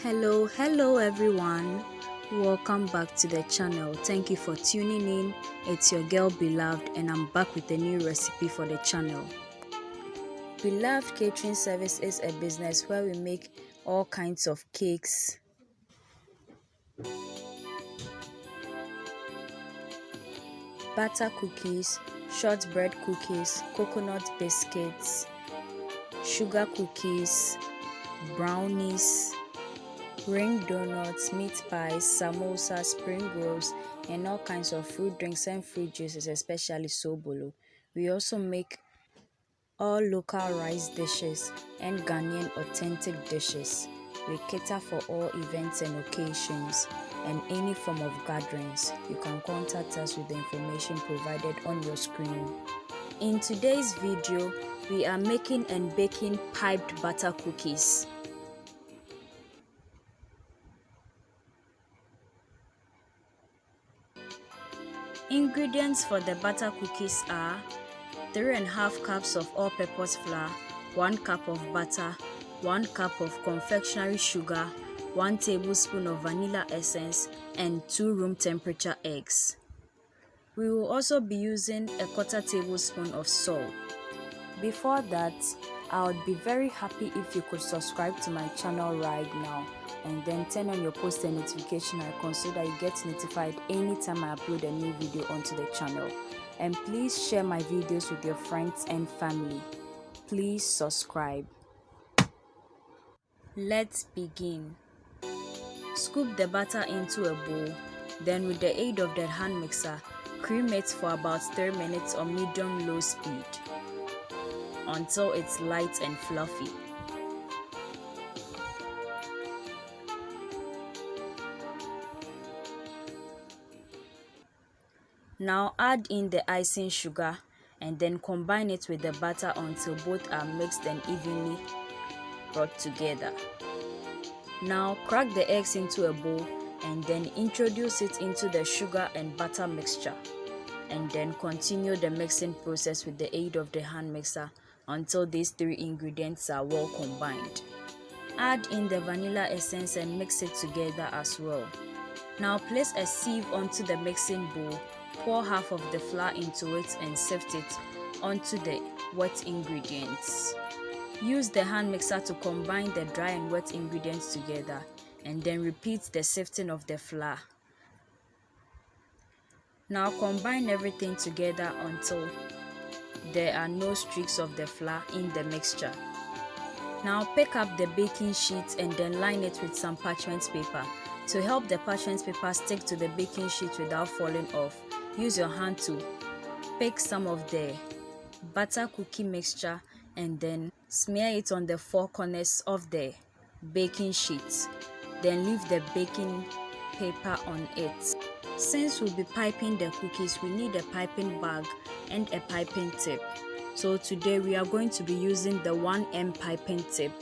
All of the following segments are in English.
Hello everyone. Welcome back to the channel. Thank you for tuning in. It's your girl Beloved and I'm back with a new recipe for the channel. Beloved Catering Service is a business where we make all kinds of cakes, butter cookies, shortbread cookies, coconut biscuits, sugar cookies, brownies, ring donuts, meat pies, samosa, spring rolls, and all kinds of fruit drinks and fruit juices, especially sobolo. We also make all local rice dishes and Ghanaian authentic dishes. We cater for all events and occasions and any form of gatherings. You can contact us with the information provided on your screen. In today's video, we are making and baking piped butter cookies. Ingredients for the butter cookies are 3.5 cups of all-purpose flour, 1 cup of butter, 1 cup of confectionery sugar, 1 tablespoon of vanilla essence, and 2 room temperature eggs. We will also be using a 1/4 tablespoon of salt. Before that, I would be very happy if you could subscribe to my channel right now and then turn on your post and notification icon so that you get notified anytime I upload a new video onto the channel. And please share my videos with your friends and family. Please subscribe. Let's begin. Scoop the butter into a bowl, then with the aid of the hand mixer, cream it for about 3 minutes on medium-low speed until it's light and fluffy. Now add in the icing sugar and then combine it with the butter until both are mixed and evenly brought together. Now crack the eggs into a bowl and then introduce it into the sugar and butter mixture, and then continue the mixing process with the aid of the hand mixer until these 3 ingredients are well combined. Add in the vanilla essence and mix it together as well. Now place a sieve onto the mixing bowl, pour half of the flour into it and sift it onto the wet ingredients. Use the hand mixer to combine the dry and wet ingredients together and then repeat the sifting of the flour. Now combine everything together until there are no streaks of the flour in the mixture. Now pick up the baking sheet and then line it with some parchment paper. To help the parchment paper stick to the baking sheet without falling off, use your hand to pick some of the butter cookie mixture and then smear it on the 4 corners of the baking sheet. Then leave the baking paper on it. Since we'll be piping the cookies, we need a piping bag and a piping tip. So today we are going to be using the 1M piping tip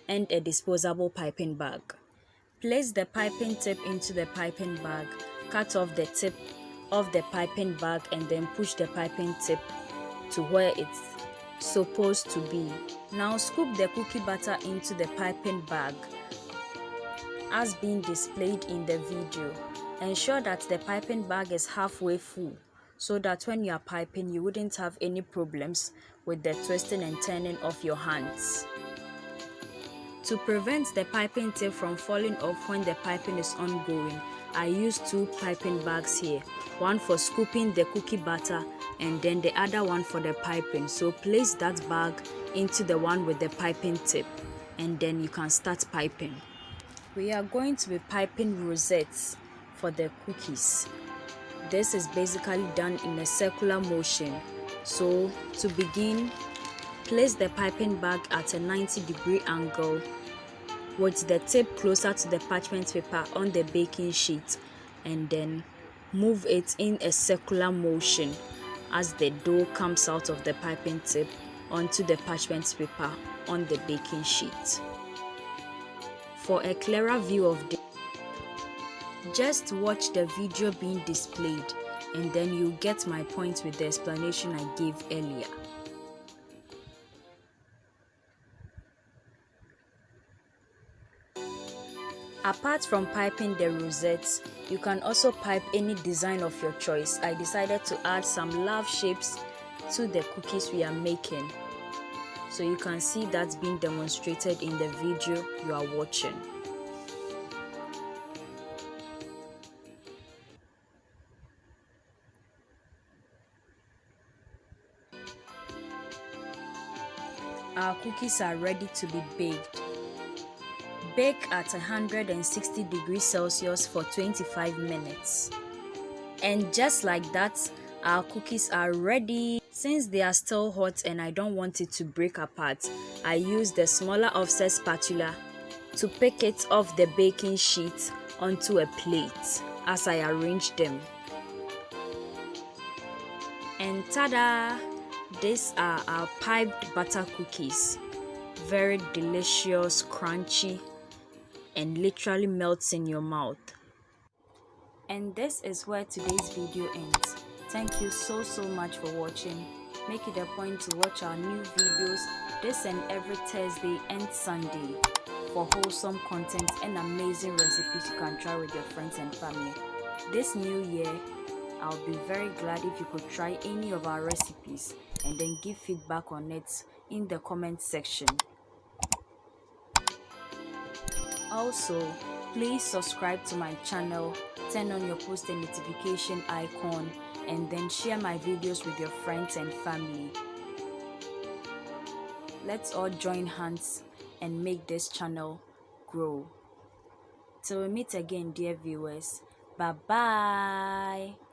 and a disposable piping bag. Place the piping tip into the piping bag, cut off the tip of the piping bag and then push the piping tip to where it's supposed to be. Now scoop the cookie batter into the piping bag as being displayed in the video. Ensure that the piping bag is halfway full so that when you are piping you wouldn't have any problems with the twisting and turning of your hands. To prevent the piping tip from falling off when the piping is ongoing, I use 2 piping bags here, one for scooping the cookie batter and then the other one for the piping. So place that bag into the one with the piping tip and then you can start piping. We are going to be piping rosettes for the cookies. This is basically done in a circular motion. So to begin, place the piping bag at a 90-degree angle with the tip closer to the parchment paper on the baking sheet and then move it in a circular motion as the dough comes out of the piping tip onto the parchment paper on the baking sheet. For a clearer view of this, just watch the video being displayed and then you'll get my point with the explanation I gave earlier. Apart from piping the rosettes, you can also pipe any design of your choice. I decided to add some love shapes to the cookies we are making. So you can see that's being demonstrated in the video you are watching. Our cookies are ready to be baked. Bake at 160 degrees Celsius for 25 minutes. And just like that, our cookies are ready. Since they are still hot and I don't want it to break apart, I use the smaller offset spatula to pick it off the baking sheet onto a plate as I arrange them. And tada! These are our piped butter cookies. Very delicious, crunchy, and literally melts in your mouth. And this is where today's video ends. Thank you so much for watching. Make it a point to watch our new videos this and every Thursday and Sunday for wholesome content and amazing recipes you can try with your friends and family. This new year, I'll be very glad if you could try any of our recipes and then give feedback on it in the comment section. Also, please subscribe to my channel, turn on your post and notification icon, and then share my videos with your friends and family. Let's all join hands and make this channel grow. Till we meet again, dear viewers. Bye bye.